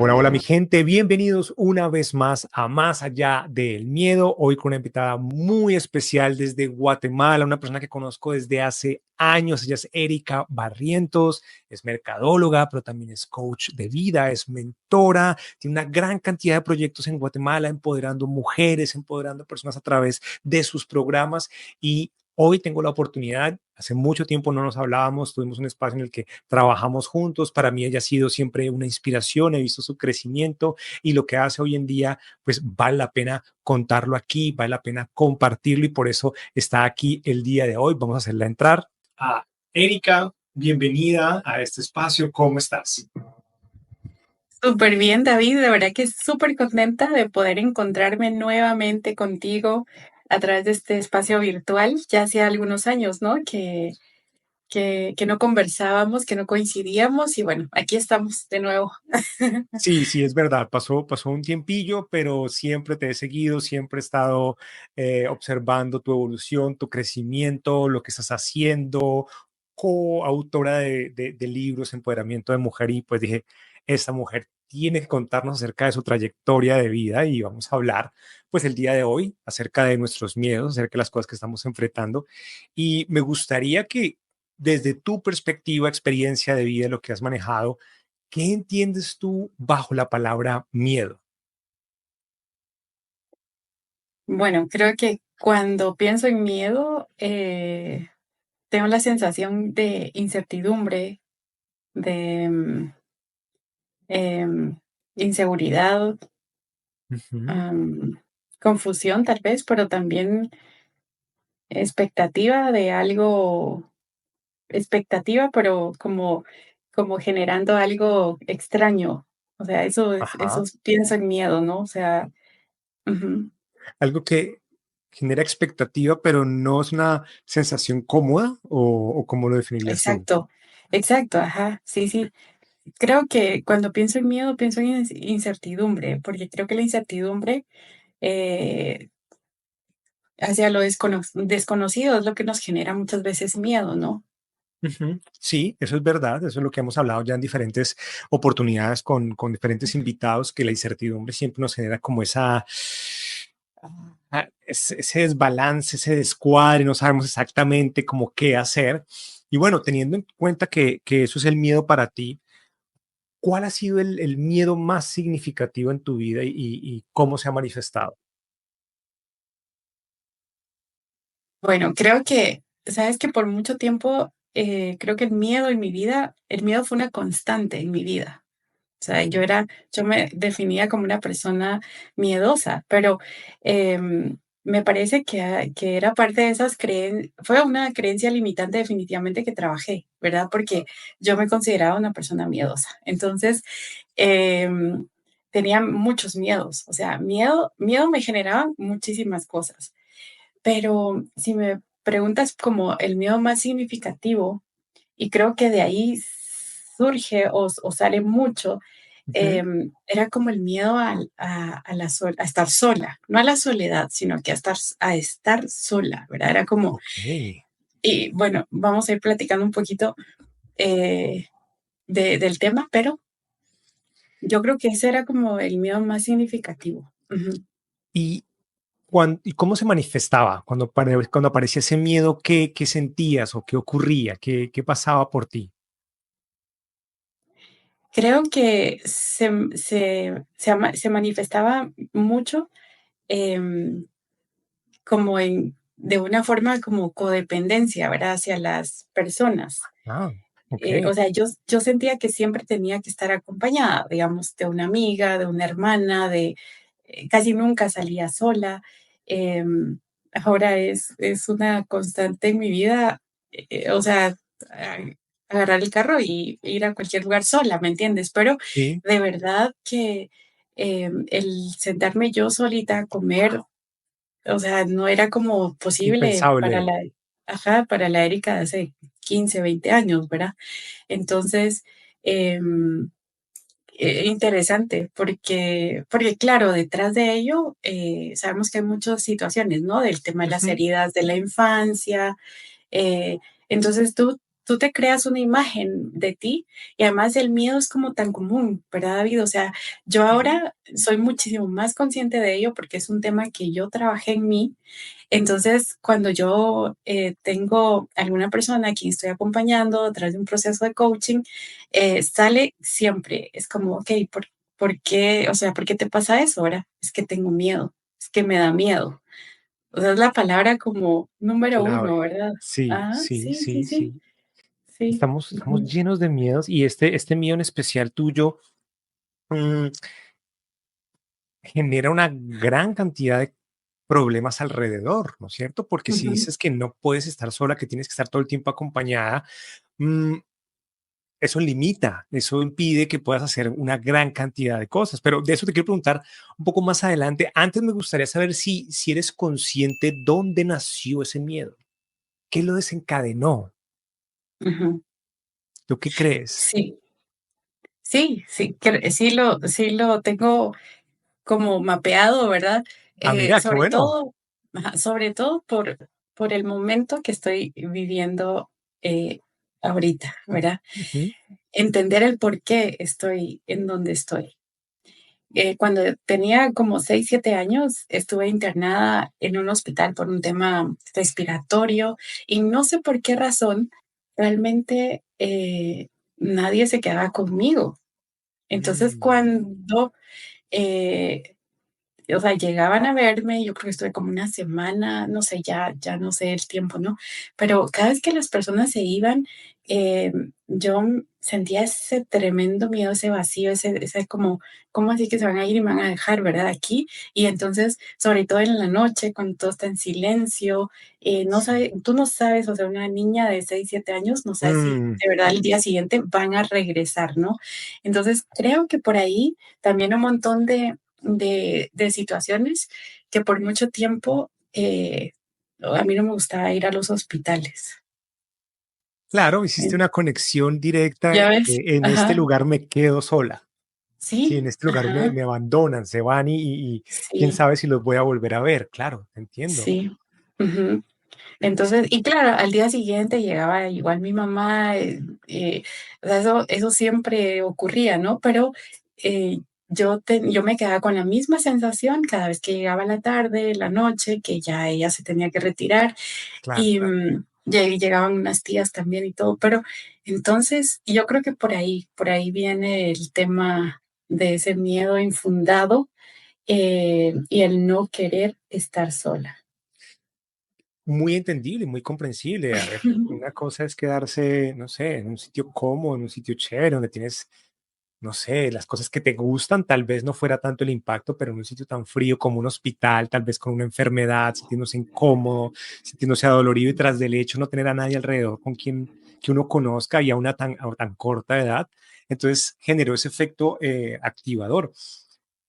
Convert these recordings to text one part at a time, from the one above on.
Hola, hola mi gente, bienvenidos una vez más a Más Allá del Miedo, hoy con una invitada muy especial desde Guatemala, una persona que conozco desde hace años. Ella es Erika Barrientos, es mercadóloga, pero también es coach de vida, es mentora, tiene una gran cantidad de proyectos en Guatemala, empoderando mujeres, empoderando personas a través de sus programas. Y hoy tengo la oportunidad, hace mucho tiempo no nos hablábamos, tuvimos un espacio en el que trabajamos juntos. Para mí ella ha sido siempre una inspiración, he visto su crecimiento y lo que hace hoy en día, pues vale la pena contarlo aquí, vale la pena compartirlo y por eso está aquí el día de hoy. Vamos a hacerla entrar a Erika. Bienvenida a este espacio, ¿cómo estás? Súper bien, David. De verdad que súper contenta de poder encontrarme nuevamente contigo a través de este espacio virtual. Ya hacía algunos años, ¿no? Que no conversábamos, que no coincidíamos y bueno, aquí estamos de nuevo. Sí, sí, es verdad, pasó un tiempillo, pero siempre te he seguido, siempre he estado observando tu evolución, tu crecimiento, lo que estás haciendo, coautora de libros, Empoderamiento de Mujer, y pues dije, esta mujer tiene que contarnos acerca de su trayectoria de vida y vamos a hablar pues el día de hoy acerca de nuestros miedos, acerca de las cosas que estamos enfrentando y me gustaría que desde tu perspectiva, experiencia de vida, lo que has manejado, ¿qué entiendes tú bajo la palabra miedo? Bueno, creo que cuando pienso en miedo, tengo la sensación de incertidumbre, de em, inseguridad, Ujú. am, confusión tal vez, pero también expectativa de algo. Expectativa, pero como generando algo extraño. O sea, eso Ajá. pienso en miedo, ¿no? O sea, ujú. Algo que genera expectativa, pero no es una sensación cómoda, o ¿cómo lo definirías tú? Exacto, exacto, ajá, sí, sí. Creo que cuando pienso en miedo, pienso en incertidumbre, porque creo que la incertidumbre, eh, hacia lo desconocido es lo que nos genera muchas veces miedo, ¿no? Ujú. Sí, eso es verdad, eso es lo que hemos hablado ya en diferentes oportunidades con diferentes invitados, que la incertidumbre siempre nos genera como ese desbalance, ese descuadre, no sabemos exactamente cómo qué hacer. Y bueno, teniendo en cuenta que eso es el miedo para ti, ¿cuál ha sido el miedo más significativo en tu vida y cómo se ha manifestado? Bueno, creo que, sabes que por mucho tiempo, creo que el miedo en mi vida, el miedo fue una constante en mi vida. O sea, Ujú. yo me definía como una persona miedosa, pero me parece que era parte de esas creencias, fue una creencia limitante definitivamente que trabajé, ¿verdad? Porque yo me consideraba una persona miedosa. Entonces, em, tenía muchos miedos, o sea, miedo me generaba muchísimas cosas, pero si me preguntas como el miedo más significativo, y creo que de ahí surge o sale mucho, Ujú. era como el miedo a estar sola, no a la soledad, sino que a estar sola, ¿verdad? Era como, Okey. y bueno, vamos a ir platicando un poquito eh, del tema, pero yo creo que ese era como el miedo más significativo. Ujú. ¿Y y cómo se manifestaba cuando aparecía ese miedo? ¿Qué sentías o qué ocurría? ¿Qué pasaba por ti? Creo que se manifestaba mucho em, como de una forma como codependencia, ¿verdad? Hacia las personas. Ah, O okey. sea, yo sentía que siempre tenía que estar acompañada, digamos, de una amiga, de una hermana, casi nunca salía sola. Ahora es una constante en mi vida, o sea, a- agarrar el carro y ir a cualquier lugar sola, ¿me entiendes? Pero Sí, de verdad que el sentarme yo solita a comer, o sea, no era como posible impensable. para la Erika de hace 15, 20 años, ¿verdad? Entonces, em, interesante, porque claro, detrás de ello, sabemos que hay muchas situaciones, ¿no? Del tema de las Ujú. heridas de la infancia. eh, entonces, tú te creas una imagen de ti y además el miedo es como tan común, ¿verdad, David? O sea, yo Ujú. ahora soy muchísimo más consciente de ello porque es un tema que yo trabajé en mí. Entonces, cuando yo tengo alguna persona a quien estoy acompañando a través de un proceso de coaching, sale siempre, es como, ok, ¿por qué? O sea, ¿por qué te pasa eso ahora? Es que tengo miedo, es que me da miedo. O sea, es la palabra como número Clave. uno, ¿verdad? Sí, Ajá, sí, sí, sí, sí, sí, sí. sí. Estamos Ujú, llenos de miedos y este miedo en especial tuyo mm, genera una gran cantidad de problemas alrededor, ¿no es cierto? Porque si ujú, dices que no puedes estar sola, que tienes que estar todo el tiempo acompañada, mm, eso limita, eso impide que puedas hacer una gran cantidad de cosas. Pero de eso te quiero preguntar un poco más adelante. Antes me gustaría saber si eres consciente dónde nació ese miedo, qué lo desencadenó. ujú. ¿Tú qué crees? Sí, sí, sí, sí lo tengo como mapeado, ¿verdad? Ah, mira, qué Sobre bueno. todo, ajá, sobre todo por el momento que estoy viviendo eh, ahorita, ¿verdad? Ujú. Entender el por qué estoy en donde estoy. Cuando tenía como 6 7 años, estuve internada en un hospital por un tema respiratorio y no sé por qué razón, realmente nadie se quedaba conmigo. Entonces, Mm, cuando eh, o sea, llegaban a verme, yo creo que estuve como una semana, no sé, ya no sé el tiempo, ¿no? Pero cada vez que las personas se iban, yo sentía ese tremendo miedo, ese vacío, ese como, ¿cómo así que se van a ir y me van a dejar, verdad? Aquí. Y entonces, sobre todo en la noche, cuando todo está en silencio, no sí. sabe, tú no sabes, o sea, una niña de 6 7 años no sabe si Mm, de verdad el día siguiente van a regresar, ¿no? Entonces, creo que por ahí también un montón de situaciones que por mucho tiempo a mí no me gustaba ir a los hospitales. claro, hiciste En- una conexión directa. ¿Ya ves? En este Ajá, lugar me quedo sola. Sí, sí, en este lugar ajá, me abandonan, se van y quién sí, sabe si los voy a volver a ver. Claro, te entiendo. sí. Ujú. Entonces, y claro, al día siguiente llegaba igual mi mamá, o sea, eso siempre ocurría, ¿no? Pero yo me quedaba con la misma sensación cada vez que llegaba la tarde, la noche, que ya ella se tenía que retirar Claro, y, claro. y ahí llegaban unas tías también y todo, pero entonces yo creo que por ahí viene el tema de ese miedo infundado y el no querer estar sola. Muy entendible, muy comprensible. A ver, una cosa es quedarse, no sé, en un sitio cómodo, en un sitio chévere, donde tienes, no sé, las cosas que te gustan, tal vez no fuera tanto el impacto, pero en un sitio tan frío como un hospital, tal vez con una enfermedad, sintiéndose incómodo, sintiéndose adolorido y tras del hecho no tener a nadie alrededor con quien que uno conozca y a tan corta edad. Entonces generó ese efecto activador.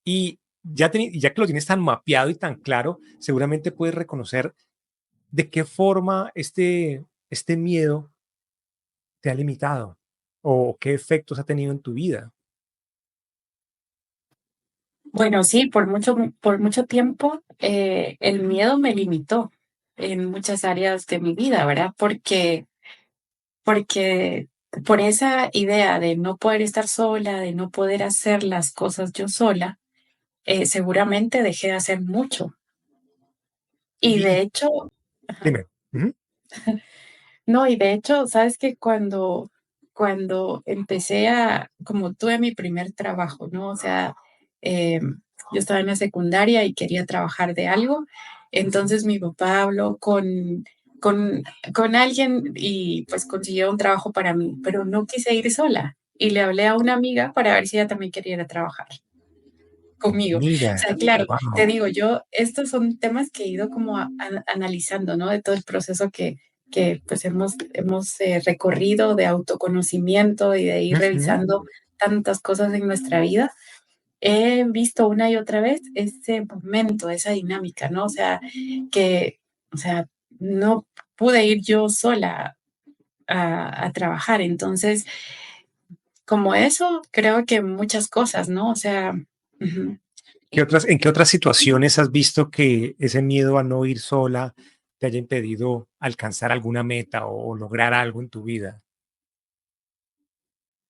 Y ya que lo tienes tan mapeado y tan claro, seguramente puedes reconocer de qué forma este miedo te ha limitado o qué efectos ha tenido en tu vida. Bueno, sí, por mucho tiempo el miedo me limitó en muchas áreas de mi vida, ¿verdad? Porque por esa idea de no poder estar sola, de no poder hacer las cosas yo sola, seguramente dejé de hacer mucho. Y Y de hecho, ajá, dime. Ujú. no, y de hecho, sabes que cuando empecé como tuve mi primer trabajo, ¿no? O sea, yo estaba en la secundaria y quería trabajar de algo, Ujú. entonces mi papá habló con, con alguien y pues consiguió un trabajo para mí, pero no quise ir sola y le hablé a una amiga para ver si ella también quería ir a trabajar conmigo. O Mira, sea, claro, te wow. digo, yo, estos son temas que he ido como analizando, ¿no? De todo el proceso que pues hemos recorrido de autoconocimiento y de ir Ujú. revisando tantas cosas en nuestra vida. He visto una y otra vez ese momento, esa dinámica, ¿no? O sea, que, o sea, no pude ir yo sola a trabajar. Entonces, como eso, creo que muchas cosas, ¿no? O sea, ujú. En qué otras situaciones has visto que ese miedo a no ir sola te haya impedido alcanzar alguna meta o lograr algo en tu vida?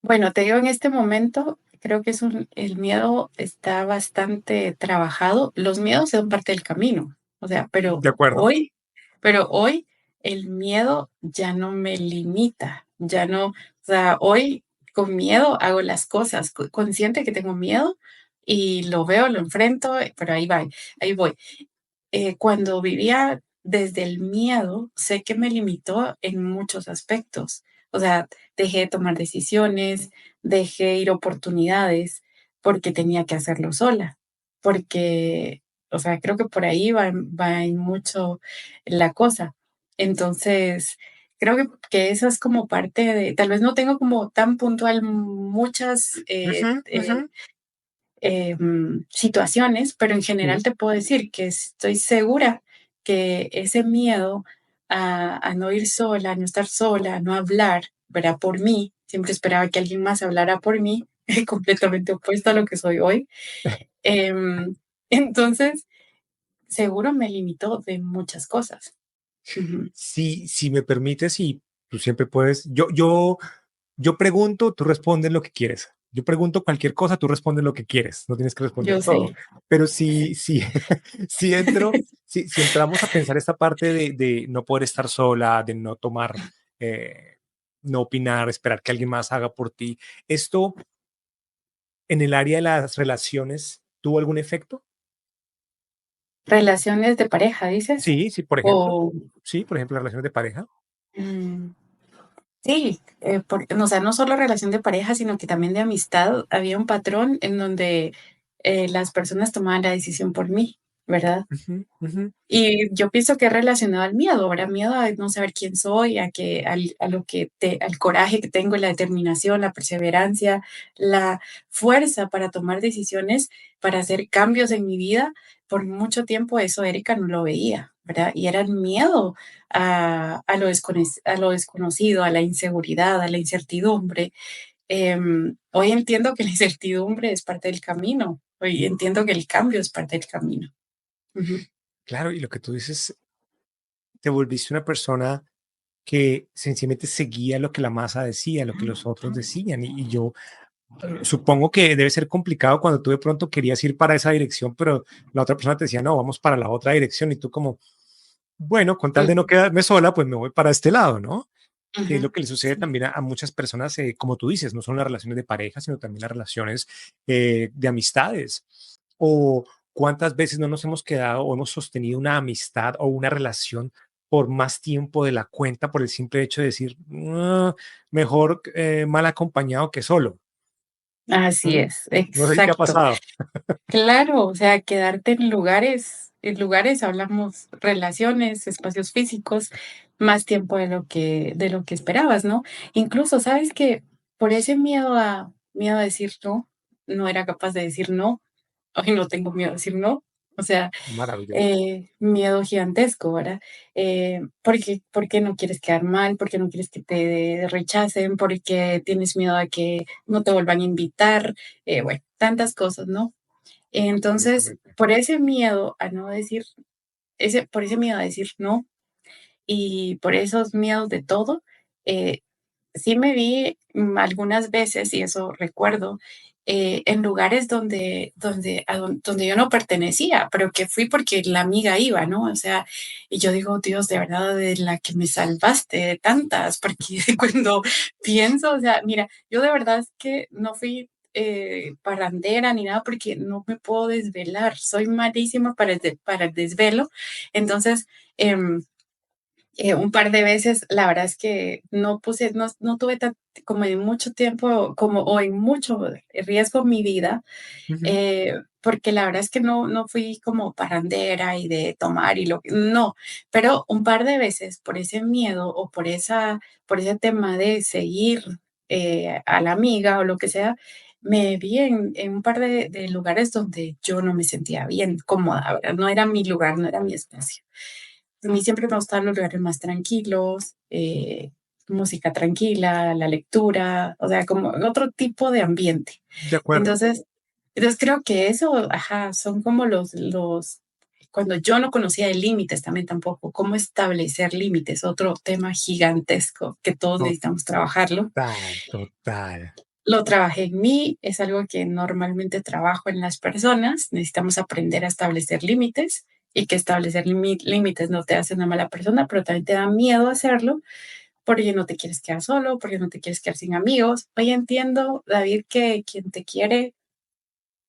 Bueno, te digo, en este momento creo que el miedo está bastante trabajado. Los miedos son parte del camino, o sea, De acuerdo. pero hoy el miedo ya no me limita, ya no, o sea, hoy con miedo hago las cosas, consciente que tengo miedo y lo veo, lo enfrento, pero ahí voy. Cuando vivía desde el miedo, sé que me limitó en muchos aspectos. O sea, dejé de tomar decisiones, dejé ir oportunidades porque tenía que hacerlo sola. Porque, o sea, creo que por ahí va en mucho la cosa. Entonces, creo que eso es como parte de, tal vez no tengo como tan puntual muchas Ujú, ujú. situaciones, pero en general Sí. te puedo decir que estoy segura que ese miedo a no ir sola, a no estar sola, a no hablar, ¿verdad? Por mí, siempre esperaba que alguien más hablara por mí, completamente opuesto a lo que soy hoy. Em, entonces, seguro me limitó de muchas cosas. Ujú. Si me permites, y tú siempre puedes, yo pregunto, tú respondes lo que quieres. Yo pregunto cualquier cosa, tú respondes lo que quieres. No tienes que responder Yo todo. sé. Pero si entramos a pensar esta parte de no poder estar sola, de no tomar, eh, no opinar, esperar que alguien más haga por ti, ¿esto en el área de las relaciones tuvo algún efecto? Relaciones de pareja, dices. Sí, sí, por ejemplo. O, Sí, por ejemplo, las relaciones de pareja. mm, sí, o sea, no solo relación de pareja, sino que también de amistad. Había un patrón en donde las personas tomaban la decisión por mí, ¿verdad? Ujú, ujú. Y yo pienso que es relacionado al miedo, ¿verdad? Miedo a no saber quién soy, al coraje que tengo, la determinación, la perseverancia, la fuerza para tomar decisiones, para hacer cambios en mi vida. Por mucho tiempo eso Erika no lo veía, ¿verdad? Y era el miedo a lo desconocido, a la inseguridad, a la incertidumbre. Hoy entiendo que la incertidumbre es parte del camino. Hoy entiendo que el cambio es parte del camino. Ujú. Claro, y lo que tú dices, te volviste una persona que sencillamente seguía lo que la masa decía, lo que los otros decían. Y yo supongo que debe ser complicado cuando tú de pronto querías ir para esa dirección, pero la otra persona te decía, no, vamos para la otra dirección. Y tú como, bueno, con tal de no Ujú. quedarme sola, pues me voy para este lado, ¿no? Que es Ujú. lo que le sucede Sí. también a muchas personas, como tú dices, no son las relaciones de pareja, sino también las relaciones de amistades. O cuántas veces no nos hemos quedado o hemos sostenido una amistad o una relación por más tiempo de la cuenta por el simple hecho de decir, "Ah, mejor mal acompañado que solo". Así ¿Mm? es, No sé si te ha exacto. pasado. Claro, o sea, quedarte en lugares hablamos relaciones, espacios físicos, más tiempo de lo que esperabas, ¿no? Incluso, ¿sabes que por ese miedo a decir no, no era capaz de decir no? Hoy no tengo miedo a decir no. O sea, Maravilloso. miedo gigantesco, ¿verdad? Porque no quieres quedar mal, porque no quieres que te rechacen, porque tienes miedo a que no te vuelvan a invitar, bueno, tantas cosas, ¿no? Entonces, Absolutamente. por ese miedo a decir no y por esos miedos de todo, eh, sí me vi algunas veces, y eso recuerdo, en lugares donde yo no pertenecía, pero que fui porque la amiga iba, ¿no? O sea, y yo digo, Dios, de verdad, de la que me salvaste de tantas, porque cuando pienso, o sea, mira, yo de verdad es que no fui parrandera ni nada porque no me puedo desvelar, soy malísima para el desvelo, entonces, em, un par de veces, la verdad es que no tuve como en mucho tiempo, o en mucho riesgo en mi vida, Ujú. porque la verdad es que no fui como parrandera y de tomar no, pero un par de veces por ese miedo o por ese tema de seguir a la amiga o lo que sea, me vi en un par de lugares donde yo no me sentía bien, cómoda, ¿verdad? No era mi lugar, no era mi espacio. A mí siempre me gustaban los lugares más tranquilos, música tranquila, la lectura, o sea, como otro tipo de ambiente. De acuerdo. Entonces, creo que eso, ajá, son como cuando yo no conocía de límites también tampoco, cómo establecer límites, otro tema gigantesco que todos necesitamos trabajarlo. Total, total. lo trabajé en mí, es algo que normalmente trabajo en las personas. Necesitamos aprender a establecer límites y que establecer límites no te hace una mala persona, pero también te da miedo hacerlo porque no te quieres quedar solo, porque no te quieres quedar sin amigos. Hoy entiendo, David, que quien te quiere,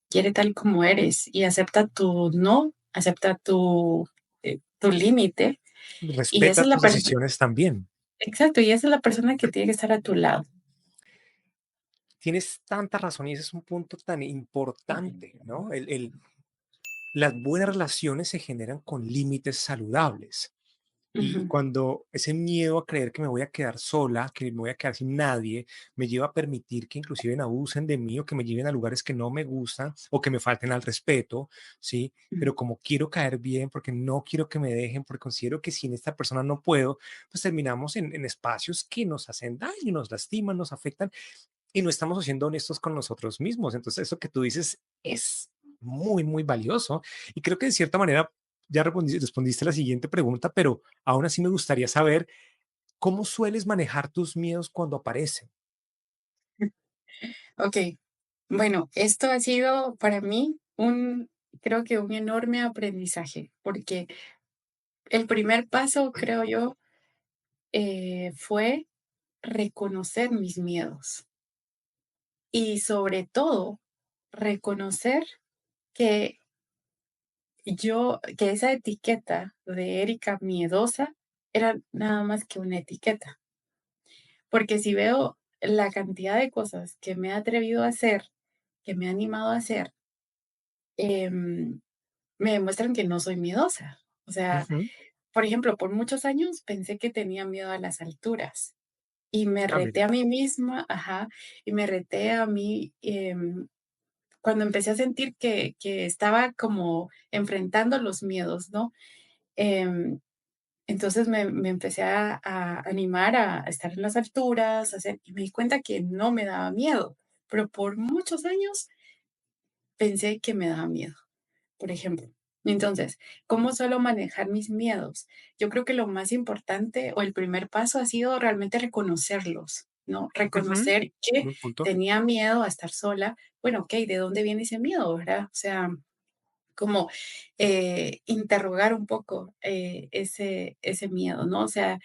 quiere tal como eres y acepta tu no, acepta tu límite. Y esa Respeta es la tus persona, decisiones también. exacto, y esa es la persona que tiene que estar a tu lado. Tienes tanta razón y ese es un punto tan importante, ¿no? Las buenas relaciones se generan con límites saludables. Y Ujú, cuando ese miedo a creer que me voy a quedar sola, que me voy a quedar sin nadie, me lleva a permitir que inclusive abusen de mí o que me lleven a lugares que no me gustan o que me falten al respeto, ¿sí? ujú. Pero como quiero caer bien, porque no quiero que me dejen, porque considero que sin esta persona no puedo, pues terminamos en espacios que nos hacen daño, nos lastiman, nos afectan y no estamos siendo honestos con nosotros mismos. Entonces, eso que tú dices es muy, muy valioso. Y creo que de cierta manera ya respondiste la siguiente pregunta, pero aún así me gustaría saber cómo sueles manejar tus miedos cuando aparecen. Ok, bueno, esto ha sido para mí creo que un enorme aprendizaje, porque el primer paso, creo yo, fue reconocer mis miedos y sobre todo reconocer que que esa etiqueta de Erika miedosa era nada más que una etiqueta. Porque si veo la cantidad de cosas que me he atrevido a hacer, que me he animado a hacer, em, me demuestran que no soy miedosa. O sea, Ujú. por ejemplo, por muchos años pensé que tenía miedo a las alturas y me Ah, reté mira. a mí misma, ajá, y me reté a mí cuando empecé a sentir que estaba como enfrentando los miedos, ¿no? Em, entonces me empecé a animar a estar en las alturas, a hacer, y me di cuenta que no me daba miedo, pero por muchos años pensé que me daba miedo, por ejemplo. Entonces, ¿cómo suelo manejar mis miedos? Yo creo que lo más importante o el primer paso ha sido realmente reconocerlos, ¿no? Ujú. Reconocer que Buen punto. tenía miedo a estar sola. Bueno, ok, ¿de dónde viene ese miedo, verdad? O sea, como interrogar un poco ese miedo, ¿no? O sea,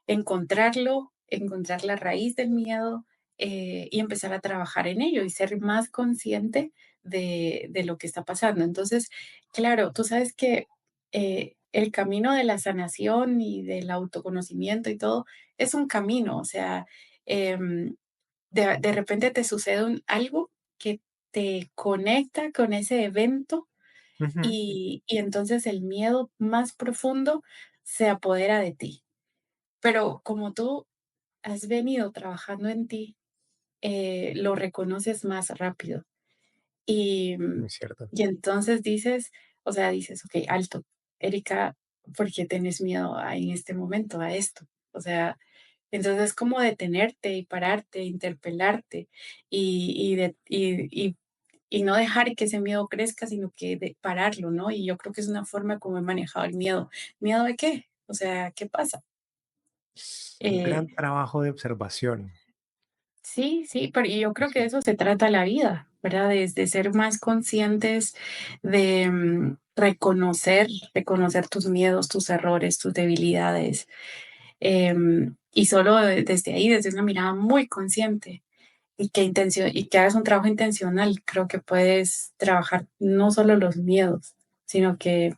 encontrarlo, encontrar la raíz del miedo y empezar a trabajar en ello y ser más consciente de lo que está pasando. Entonces, claro, tú sabes que el camino de la sanación y del autoconocimiento y todo es un camino, o sea, em, de repente te sucede algo que te conecta con ese evento Ujú. y entonces el miedo más profundo se apodera de ti. Pero como tú has venido trabajando en ti, lo reconoces más rápido. Y, Muy cierto. y entonces dices, o sea, dices, ok, alto, Erika, ¿por qué tienes miedo en este momento a esto? O sea, entonces es como detenerte y pararte, interpelarte y no dejar que ese miedo crezca, sino que pararlo, ¿no? Y yo creo que es una forma como he manejado el miedo. ¿Miedo de qué? O sea, ¿qué pasa? Un Eh, gran trabajo de observación. sí, sí, pero yo creo que de Sí. eso se trata la vida, ¿verdad? De ser más conscientes, de reconocer tus miedos, tus errores, tus debilidades. Y solo desde ahí, desde una mirada muy consciente y que hagas un trabajo intencional, creo que puedes trabajar no solo los miedos, sino que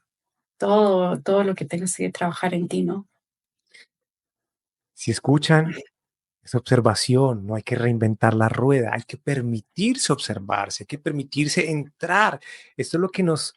todo lo que tengas que trabajar en ti, ¿no? Si escuchan, es observación, no hay que reinventar la rueda, hay que permitirse observarse, hay que permitirse entrar. Esto es lo que nos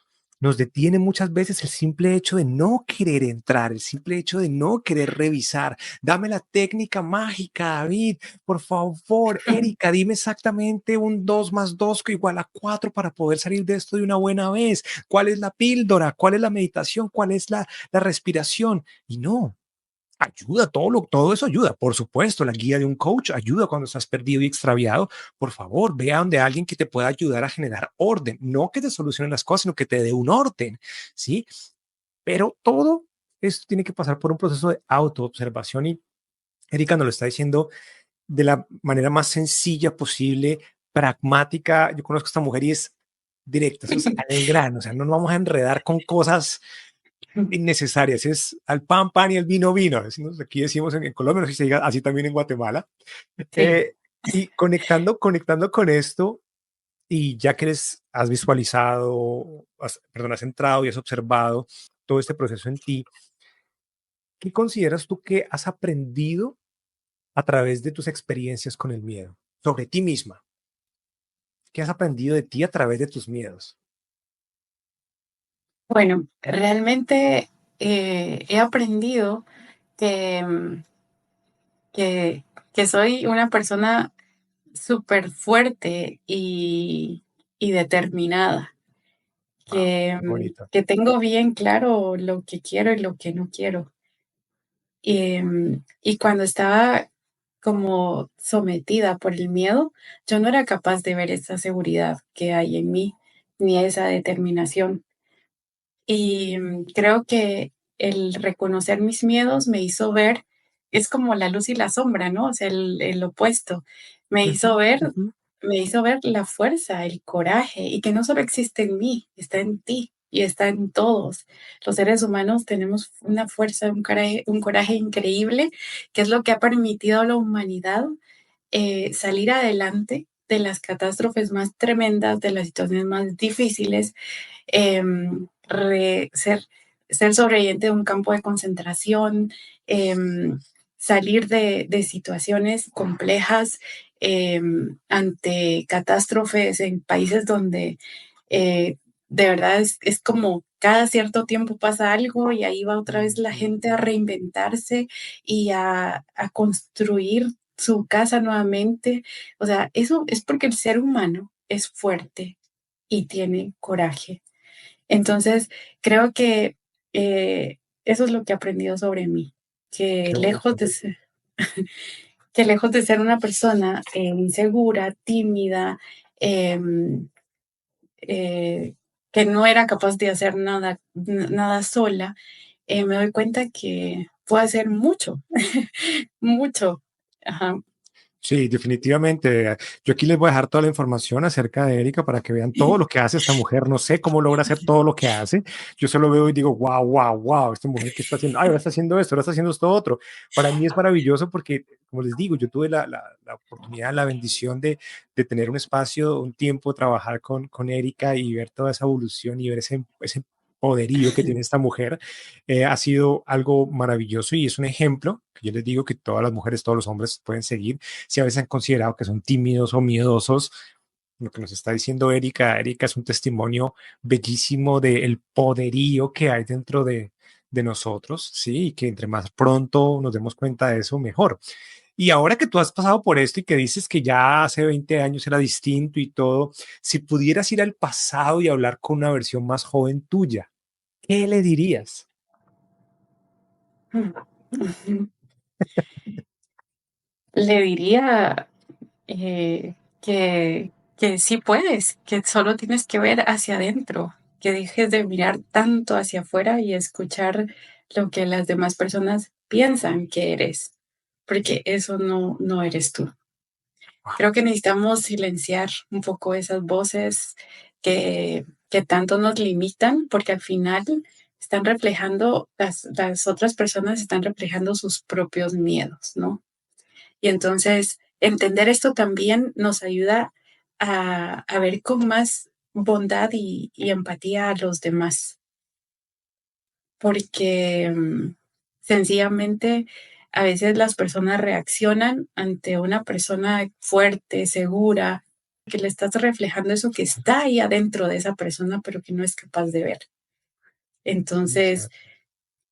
detiene muchas veces, el simple hecho de no querer entrar, el simple hecho de no querer revisar. Dame la técnica mágica, David, por favor, Erika, dime exactamente un 2 más 2 que igual a 4 para poder salir de esto de una buena vez. ¿Cuál es la píldora? ¿Cuál es la meditación? ¿Cuál es la respiración? Y no, ayuda, todo eso ayuda, por supuesto, la guía de un coach ayuda cuando estás perdido y extraviado. Por favor, ve a donde alguien que te pueda ayudar a generar orden, no que te solucione las cosas, sino que te dé un orden, ¿sí? Pero todo esto tiene que pasar por un proceso de autoobservación y Erika nos lo está diciendo de la manera más sencilla posible, pragmática. Yo conozco a esta mujer y es directa, eso es al grano, o sea, no nos vamos a enredar con cosas innecesarias, es al pan, pan y el vino, vino. Aquí decimos en Colombia, no sé si se diga así también en Guatemala. Sí. Y conectando con esto, y ya que has visualizado, perdón, has entrado y has observado todo este proceso en ti, ¿qué consideras tú que has aprendido a través de tus experiencias con el miedo? Sobre ti misma. ¿Qué has aprendido de ti a través de tus miedos? Bueno, realmente he aprendido que, que, que soy una persona súper fuerte y determinada, Wow, bonito. que tengo bien claro lo que quiero y lo que no quiero. Y cuando estaba como sometida por el miedo, yo no era capaz de ver esa seguridad que hay en mí, ni esa determinación. Y creo que el reconocer mis miedos me hizo ver, es como la luz y la sombra, ¿no? O sea, el opuesto. Me hizo Ujú, ver, ujú. me hizo ver la fuerza, el coraje, y que no solo existe en mí, está en ti y está en todos. Los seres humanos tenemos una fuerza, un coraje increíble, que es lo que ha permitido a la humanidad salir adelante de las catástrofes más tremendas, de las situaciones más difíciles, ser, ser sobreviviente de un campo de concentración, salir de situaciones complejas ante catástrofes en países donde de verdad es como cada cierto tiempo pasa algo y ahí va otra vez la Ujú. gente a reinventarse y a construir su casa nuevamente. O sea, eso es porque el ser humano es fuerte y tiene coraje. Entonces, creo que eso es lo que he aprendido sobre mí, que Qué lejos bonito. de ser, que lejos de ser una persona insegura, tímida, em, eh, que no era capaz de hacer nada, nada sola, me doy cuenta que puedo hacer mucho, mucho. Ajá. Sí, definitivamente. Yo aquí les voy a dejar toda la información acerca de Erika para que vean todo lo que hace esta mujer. No sé cómo logra hacer todo lo que hace. Yo solo veo y digo, wow, wow, wow, esta mujer que está haciendo, ay, ahora está haciendo esto, ahora está haciendo esto otro. Para mí es maravilloso porque, como les digo, yo tuve la oportunidad, la bendición de tener un espacio, un tiempo, trabajar con Erika y ver toda esa evolución y ver ese poderío que tiene esta mujer. Ha sido algo maravilloso y es un ejemplo que yo les digo que todas las mujeres, todos los hombres pueden seguir si a veces han considerado que son tímidos o miedosos. Lo que nos está diciendo Erika es un testimonio bellísimo del poderío que hay dentro de nosotros, ¿sí? Y que entre más pronto nos demos cuenta de eso, mejor. Y ahora que tú has pasado por esto y que dices que ya hace 20 años era distinto y todo, si pudieras ir al pasado y hablar con una versión más joven tuya, ¿qué le dirías? Le diría eh, que sí puedes, que solo tienes que ver hacia adentro, que dejes de mirar tanto hacia afuera y escuchar lo que las demás personas piensan que eres, porque eso no eres tú. Creo que necesitamos silenciar un poco esas voces que tanto nos limitan, porque al final están reflejando, las otras personas están reflejando sus propios miedos, ¿no? Y entonces, entender esto también nos ayuda a ver con más bondad y empatía a los demás, porque sencillamente a veces las personas reaccionan ante una persona fuerte, segura, que le estás reflejando eso que está ahí adentro de esa persona, pero que no es capaz de ver. Muy Entonces, cierto.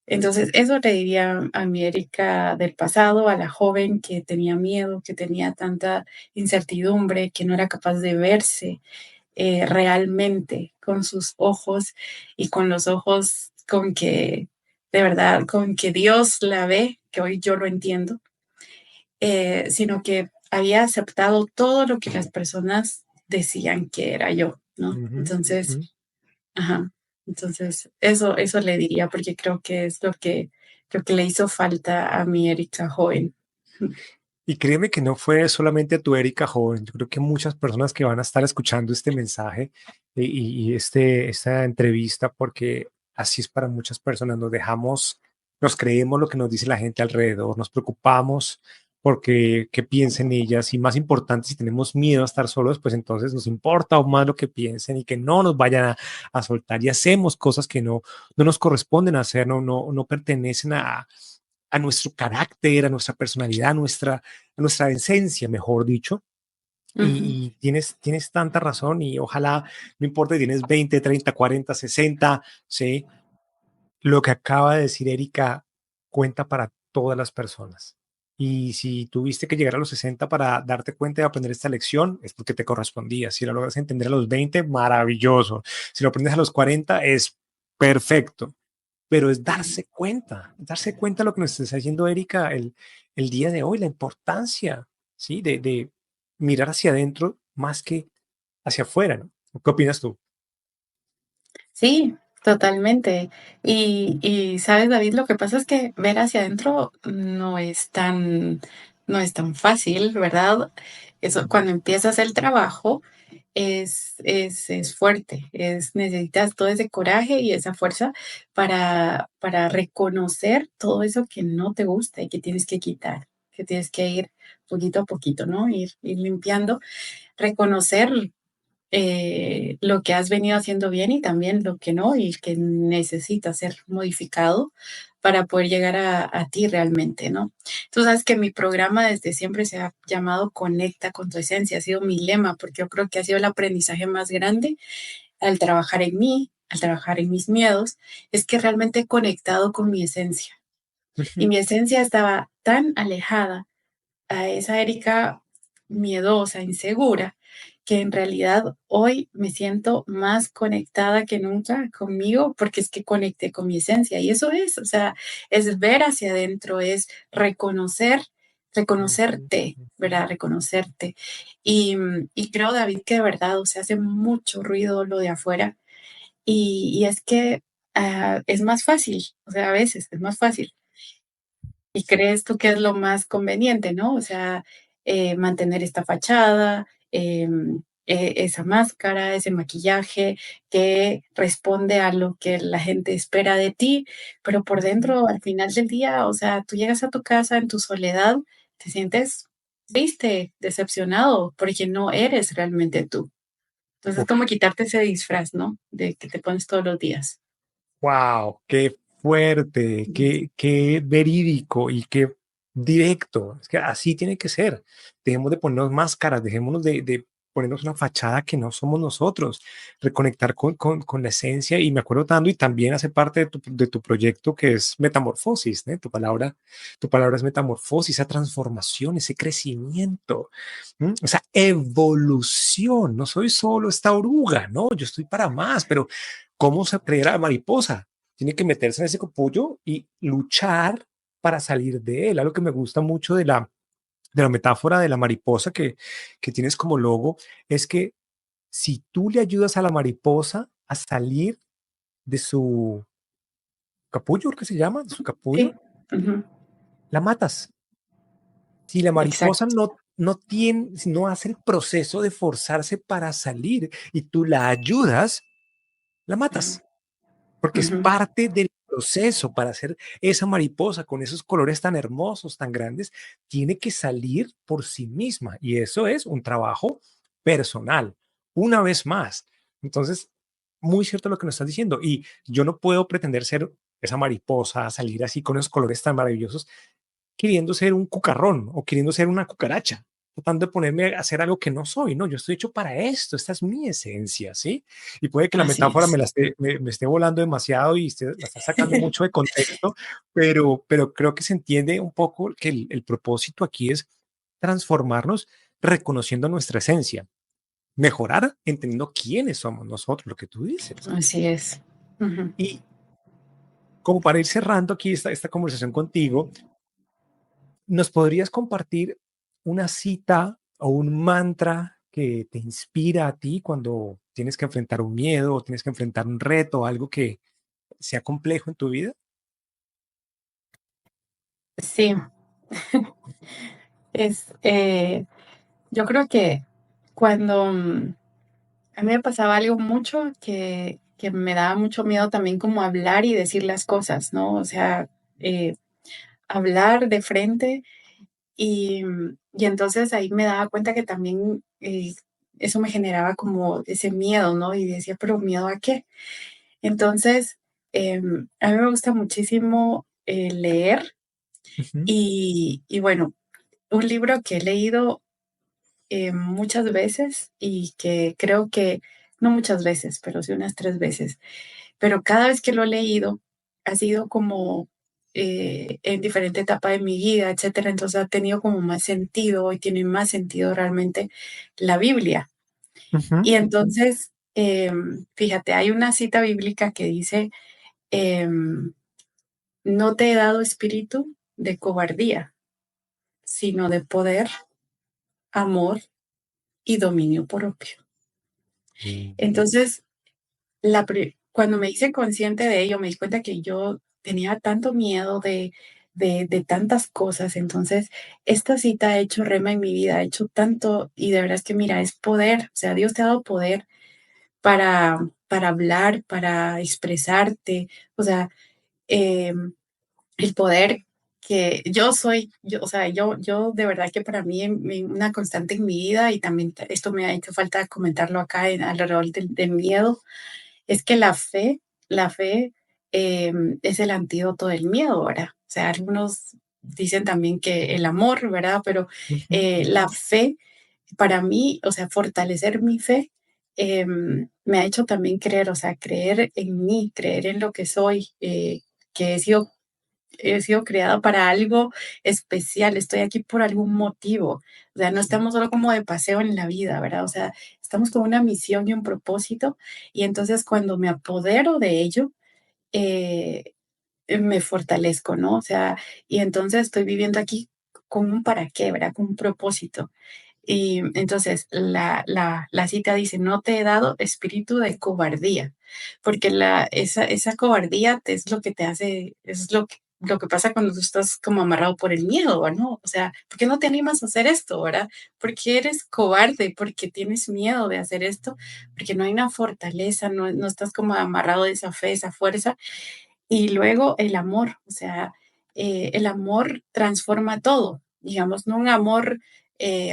Entonces, eso le diría a mi Erika del pasado, a la joven que tenía miedo, que tenía tanta incertidumbre, que no era capaz de verse realmente con sus ojos y con los ojos con que, de verdad, con que Dios la ve, que hoy yo lo entiendo, sino que había aceptado todo lo que las personas decían que era yo, ¿no? Ujú, Entonces, ujú. ajá. Entonces, eso le diría porque creo que es lo que le hizo falta a mi Erika joven. Y créeme que no fue solamente a tu Erika joven. Yo creo que muchas personas que van a estar escuchando este mensaje esta entrevista, porque así es para muchas personas. Nos dejamos, nos creemos lo que nos dice la gente alrededor, nos preocupamos porque qué piensen ellas y más importante, si tenemos miedo a estar solos, pues entonces nos importa aún más lo que piensen y que no nos vayan a soltar y hacemos cosas que no nos corresponden hacer, no pertenecen a nuestro carácter, a nuestra personalidad, a nuestra esencia, mejor dicho. Ujú. Y tienes tanta razón y ojalá, no importa si tienes 20, 30, 40, 60, ¿sí? Lo que acaba de decir Erika cuenta para todas las personas. Y si tuviste que llegar a los 60 para darte cuenta de aprender esta lección, es porque te correspondía. Si lo logras entender a los 20, maravilloso. Si lo aprendes a los 40, es perfecto, pero es darse cuenta de lo que nos está diciendo Erika el día de hoy, la importancia, ¿sí? De mirar hacia adentro más que hacia afuera, ¿no? ¿Qué opinas tú? Sí, totalmente. Y sabes, David, lo que pasa es que ver hacia adentro no es tan fácil, ¿verdad? Eso, cuando empiezas el trabajo, es fuerte, necesitas todo ese coraje y esa fuerza para reconocer todo eso que no te gusta y que tienes que quitar, que tienes que ir poquito a poquito, ¿no? Ir limpiando, reconocer lo que has venido haciendo bien y también lo que no, y que necesita ser modificado para poder llegar a ti realmente, ¿no? Tú sabes que mi programa desde siempre se ha llamado Conecta con tu esencia, ha sido mi lema, porque yo creo que ha sido el aprendizaje más grande al trabajar en mí, al trabajar en mis miedos, es que realmente he conectado con mi esencia. Y Ujú. mi esencia estaba tan alejada a esa Erika miedosa, insegura, que en realidad hoy me siento más conectada que nunca conmigo, porque es que conecté con mi esencia. Y eso es, o sea, es ver hacia adentro, es Ujú, reconocerte, ujú. ¿verdad? Reconocerte. Y creo, David, que de verdad, o sea, hace mucho ruido lo de afuera. Y es que es más fácil, o sea, a veces es más fácil ¿y crees tú que es lo más conveniente, no? O sea, mantener esta fachada, esa máscara, ese maquillaje que responde a lo que la gente espera de ti, pero por Ujú. dentro, al final del día, o sea, tú llegas a tu casa en tu soledad, te sientes triste, decepcionado, porque no eres realmente tú. Entonces, es como Uf. quitarte ese disfraz, ¿no? De que te pones todos los días. Wow, qué fuerte, qué verídico y qué directo. Es que así tiene que ser. Dejemos de ponernos máscaras, dejémonos de ponernos una fachada que no somos nosotros, reconectar con la esencia. Y me acuerdo tanto, y también hace parte de tu proyecto que es metamorfosis, ¿no? Tu palabra es metamorfosis, esa transformación, ese crecimiento, esa evolución. No soy solo esta oruga, no, yo estoy para más, pero ¿cómo se creerá la mariposa? Tiene que meterse en ese copullo y luchar para salir de él. Algo que me gusta mucho de la metáfora de la mariposa que tienes como logo es que si tú le ayudas a la mariposa a salir de su capullo, ¿qué se llama? De su Sí, capullo, ujú, la matas. Si la mariposa exacto. no hace el proceso de forzarse para salir y tú la ayudas, la Ujú, matas. Porque es ujú. parte del proceso para hacer esa mariposa con esos colores tan hermosos, tan grandes, tiene que salir por sí misma y eso es un trabajo personal, una vez más. Entonces, muy cierto lo que nos estás diciendo y yo no puedo pretender ser esa mariposa, salir así con esos colores tan maravillosos queriendo ser un cucarrón o queriendo ser una cucaracha, tratando de ponerme a hacer algo que no soy, ¿no? Yo estoy hecho para esto, esta es mi esencia, ¿sí? Y puede que la Así metáfora es. me esté volando demasiado y la está sacando mucho de contexto, pero creo que se entiende un poco que el propósito aquí es transformarnos reconociendo nuestra esencia, mejorar entendiendo quiénes somos nosotros, lo que tú dices. Así es. Ujú. Y como para ir cerrando aquí esta conversación contigo, ¿nos podrías compartir una cita o un mantra que te inspira a ti cuando tienes que enfrentar un miedo o tienes que enfrentar un reto, algo que sea complejo en tu vida? Sí, Es, yo creo que cuando a mí me pasaba algo mucho que me daba mucho miedo también como hablar y decir las cosas, ¿no? O sea, eh, hablar de frente y entonces ahí me daba cuenta que también eso me generaba como ese miedo, ¿no? Y decía, pero ¿miedo a qué? Entonces, a mí me gusta muchísimo leer Ujú, y bueno, un libro que he leído muchas veces y que creo que, no muchas veces, pero sí unas 3 veces, pero cada vez que lo he leído ha sido como, en diferente etapa de mi vida, etcétera, entonces ha tenido como más sentido y tiene más sentido realmente la Biblia. ujú. Y entonces, fíjate, hay una cita bíblica que dice, em, no te he dado espíritu de cobardía, sino de poder, amor y dominio propio. Mm, Entonces, cuando me hice consciente de ello, me di cuenta que yo tenía tanto miedo de tantas cosas. Entonces, esta cita ha hecho rema en mi vida, ha hecho tanto, y de verdad es que mira, es poder, o sea, Dios te ha dado poder para hablar, para expresarte, o sea, em, el poder que yo soy, yo, o sea, yo de verdad que para mí una constante en mi vida y también esto me ha hecho falta comentarlo acá alrededor del miedo es que la fe es el antídoto del miedo, ¿verdad? O sea, algunos dicen también que el amor, ¿verdad? Pero ujú, la fe, para mí, o sea, fortalecer mi fe, me ha hecho también creer, o sea, creer en mí, creer en lo que soy, que he sido creada para algo especial, estoy aquí por algún motivo. O sea, no estamos solo como de paseo en la vida, ¿verdad? O sea, estamos con una misión y un propósito. Y entonces cuando me apodero de ello, eh, me fortalezco, ¿no? O sea, y entonces estoy viviendo aquí con un para qué, ¿verdad? Con un propósito. Y entonces la cita dice, no te he dado espíritu de cobardía, porque esa cobardía es lo que te hace, es lo que pasa cuando tú estás como amarrado por el miedo, ¿no? O sea, ¿por qué no te animas a hacer esto, verdad? Porque eres cobarde, porque tienes miedo de hacer esto, porque no hay una fortaleza, no estás como amarrado de esa fe, esa fuerza. Y luego el amor, o sea, el amor transforma todo, digamos, no un amor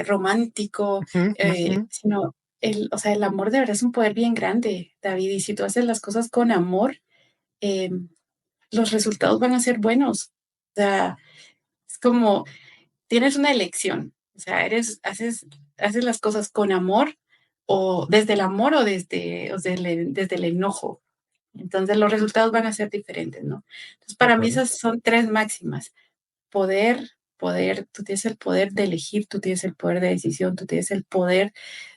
romántico, ujú, ujú. sino o sea, el amor de verdad es un poder bien grande, David, y si tú haces las cosas con amor, eh, los resultados van a ser buenos. O sea, es como tienes una elección, o sea, haces las cosas con amor o desde el amor desde el enojo. Entonces los resultados van a ser diferentes, ¿no? Entonces De para mí acuerdo. esas son tres máximas. Poder, tú tienes el poder de elegir, tú tienes el poder de decisión, tú tienes el poder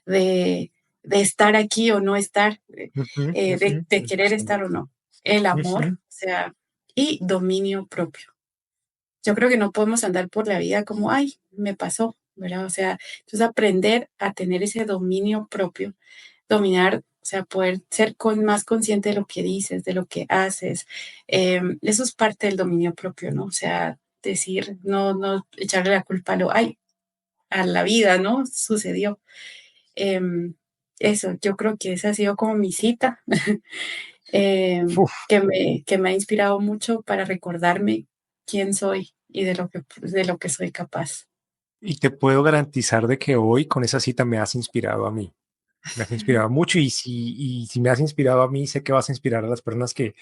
de, de estar aquí o no estar, Ujú, ujú, de querer estar o no. El amor, ujú. o sea, y dominio propio. Yo creo que no podemos andar por la vida como, ay, me pasó, ¿verdad? O sea, entonces aprender a tener ese dominio propio, dominar, o sea, poder ser más consciente de lo que dices, de lo que haces. Eso es parte del dominio propio, ¿no? O sea, decir, no echarle la culpa a ay, a la vida, ¿no? Sucedió. Em, Eso, yo creo que esa ha sido como mi cita, Uf, que me ha inspirado mucho para recordarme quién soy y de lo que soy capaz. y te puedo garantizar de que hoy con esa cita me has inspirado a mí. Me has inspirado mucho y si me has inspirado a mí, sé que vas a inspirar a las personas que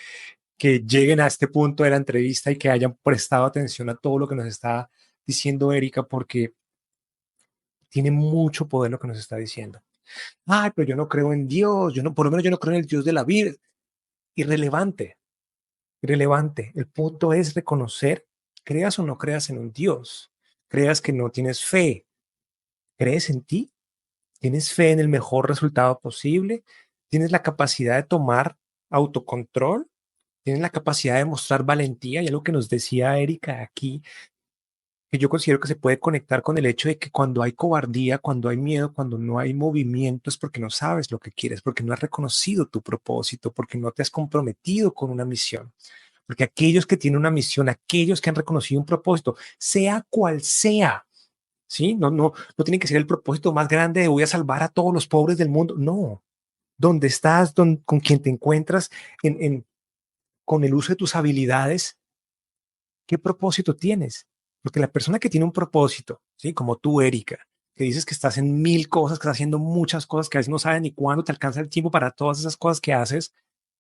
lleguen a este punto de la entrevista y que hayan prestado atención a todo lo que nos está diciendo Erika, porque tiene mucho poder lo que nos está diciendo. Ay, pero yo no creo en Dios, yo no, por lo menos yo no creo en el Dios de la Biblia. Irrelevante, irrelevante. El punto es reconocer, creas o no creas en un Dios, creas que no tienes fe, crees en ti, tienes fe en el mejor resultado posible, tienes la capacidad de tomar autocontrol, tienes la capacidad de mostrar valentía y algo que nos decía Erika aquí, que yo considero que se puede conectar con el hecho de que cuando hay cobardía, cuando hay miedo, cuando no hay movimiento es porque no sabes lo que quieres, porque no has reconocido tu propósito, porque no te has comprometido con una misión. Porque aquellos que tienen una misión, aquellos que han reconocido un propósito, sea cual sea, ¿sí? No tiene que ser el propósito más grande de voy a salvar a todos los pobres del mundo. No, donde estás, con quien te encuentras, con el uso de tus habilidades, ¿qué propósito tienes? Porque la persona que tiene un propósito, ¿sí? Como tú, Erika, que dices que estás en mil cosas, que estás haciendo muchas cosas, que a veces no sabes ni cuándo te alcanza el tiempo para todas esas cosas que haces,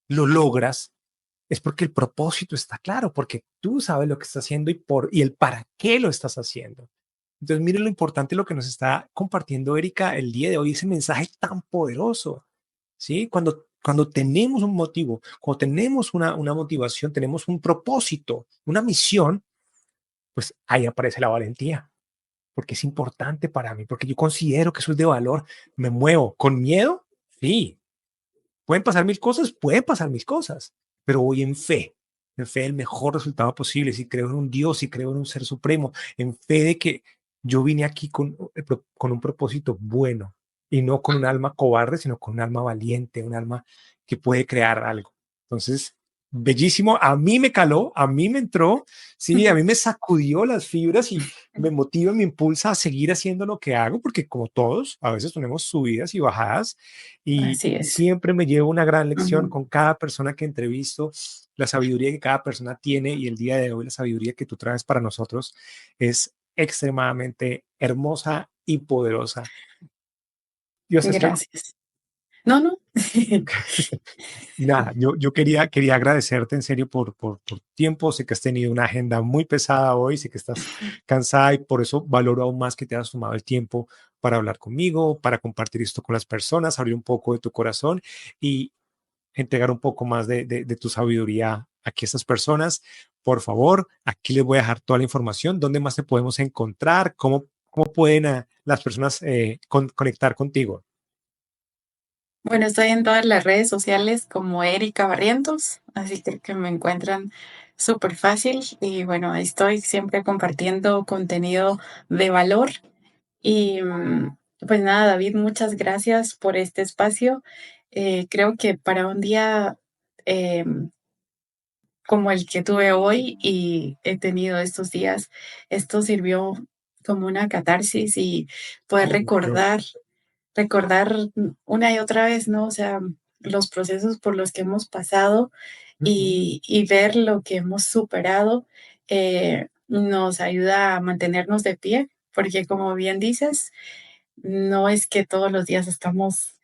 lo logras, es porque el propósito está claro, porque tú sabes lo que estás haciendo y el para qué lo estás haciendo. Entonces, mire lo importante lo que nos está compartiendo Erika el día de hoy, ese mensaje tan poderoso, ¿sí? Cuando tenemos un motivo, cuando tenemos una motivación, tenemos un propósito, una misión, pues ahí aparece la valentía, porque es importante para mí, porque yo considero que eso es de valor. Me muevo con miedo, sí. Pueden pasar mil cosas, pueden pasar mil cosas, pero voy en fe del mejor resultado posible. Si creo en un Dios, si creo en un ser supremo, en fe de que yo vine aquí con un propósito bueno y no con un alma cobarde, sino con un alma valiente, un alma que puede crear algo. Entonces, bellísimo. A mí me caló, a mí me entró, sí, a mí me sacudió las fibras y me motiva, me impulsa a seguir haciendo lo que hago, porque como todos, a veces tenemos subidas y bajadas Así y es. siempre me llevo una gran lección Ujú. con cada persona que entrevisto, la sabiduría que cada persona tiene y el día de hoy la sabiduría que tú traes para nosotros es extremadamente hermosa y poderosa. Dios es algo. Gracias. No, no. Y nada, yo quería agradecerte en serio por tiempo. Sé que has tenido una agenda muy pesada hoy, sé que estás cansada y por eso valoro aún más que te hayas tomado el tiempo para hablar conmigo, para compartir esto con las personas, abrir un poco de tu corazón y entregar un poco más de tu sabiduría aquí a estas personas. Por favor, aquí les voy a dejar toda la información, dónde más te podemos encontrar, cómo pueden las personas conectar contigo. Bueno, estoy en todas las redes sociales como Erika Barrientos, así que me encuentran súper fácil y bueno, ahí estoy siempre compartiendo contenido de valor y pues nada, David, muchas gracias por este espacio. Creo que para un día como el que tuve hoy y he tenido estos días, esto sirvió como una catarsis y poder Oh, bueno. recordar una y otra vez, ¿no? O sea, los procesos por los que hemos pasado Ujú. y ver lo que hemos superado nos ayuda a mantenernos de pie, porque como bien dices, no es que todos los días estamos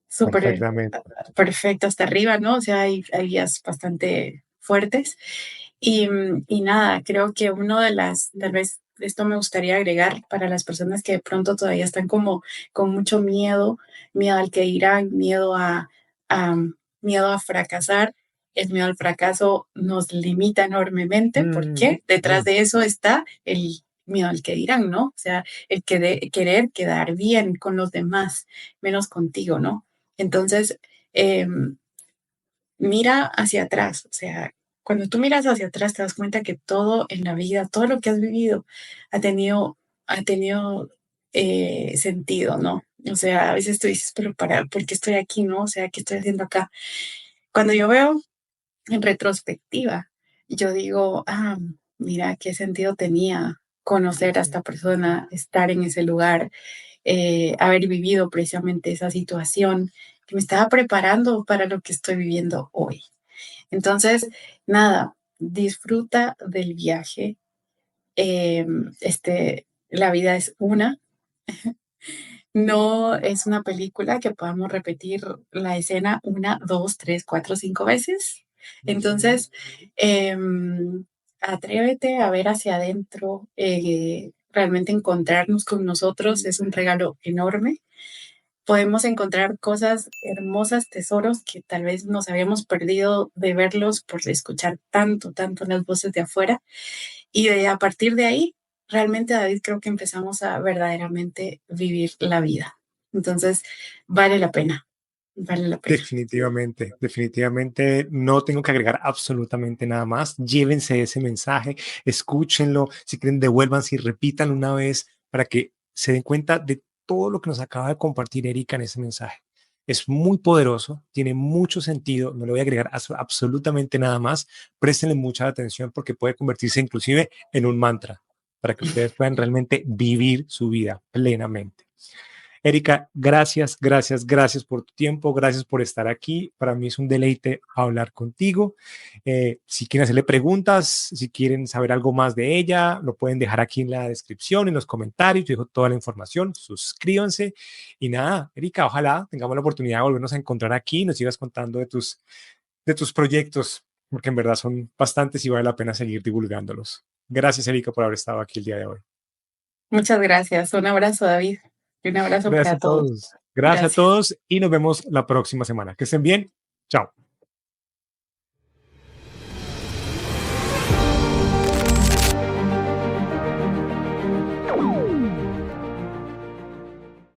súper Perfectamente. perfecto hasta arriba, ¿no? O sea, hay días bastante fuertes. Y nada, creo que uno de las, tal vez esto me gustaría agregar para las personas que de pronto todavía están como con mucho miedo, miedo al que dirán, a miedo a fracasar. El miedo al fracaso nos limita enormemente Mm, porque detrás mm, de eso está el miedo al que dirán, ¿no? O sea, el querer quedar bien con los demás, menos contigo, ¿no? Entonces, em, mira hacia atrás, o sea, cuando tú miras hacia atrás te das cuenta que todo en la vida, todo lo que has vivido ha tenido sentido, ¿no? O sea, a veces tú dices, pero ¿por qué estoy aquí, no? O sea, ¿qué estoy haciendo acá? Cuando yo veo en retrospectiva, yo digo, mira, qué sentido tenía conocer a esta persona, estar en ese lugar, haber vivido precisamente esa situación que me estaba preparando para lo que estoy viviendo hoy. Entonces, nada, disfruta del viaje. La vida es una, no es una película que podamos repetir la escena una, dos, tres, cuatro, cinco veces. ujú. Entonces, atrévete a ver hacia adentro, realmente encontrarnos con nosotros es un regalo enorme. Podemos encontrar cosas hermosas, tesoros que tal vez nos habíamos perdido de verlos por escuchar tanto, tanto las voces de afuera. Y a partir de ahí, realmente, David, creo que empezamos a verdaderamente vivir la vida. Entonces, vale la pena, vale la pena. Definitivamente, definitivamente no tengo que agregar absolutamente nada más. Llévense ese mensaje, escúchenlo, si quieren devuélvanse y repítanlo una vez para que se den cuenta de todo lo que nos acaba de compartir Erika en ese mensaje. Es muy poderoso, tiene mucho sentido, no le voy a agregar absolutamente nada más. Préstenle mucha atención porque puede convertirse inclusive en un mantra. para que ustedes puedan realmente vivir su vida plenamente. Erika, gracias, gracias, gracias por tu tiempo, gracias por estar aquí. Para mí es un deleite hablar contigo. Si quieren hacerle preguntas, si quieren saber algo más de ella, lo pueden dejar aquí en la descripción, en los comentarios. Yo dejo toda la información. Suscríbanse. Y nada, Erika, ojalá tengamos la oportunidad de volvernos a encontrar aquí y nos sigas contando de tus proyectos, porque en verdad son bastantes y vale la pena seguir divulgándolos. Gracias, Erika, por haber estado aquí el día de hoy. Muchas gracias. Un abrazo, David, y un abrazo para Gracias a todos. todos. Gracias a Gracias. todos y nos vemos la próxima semana. Que estén bien. Chao.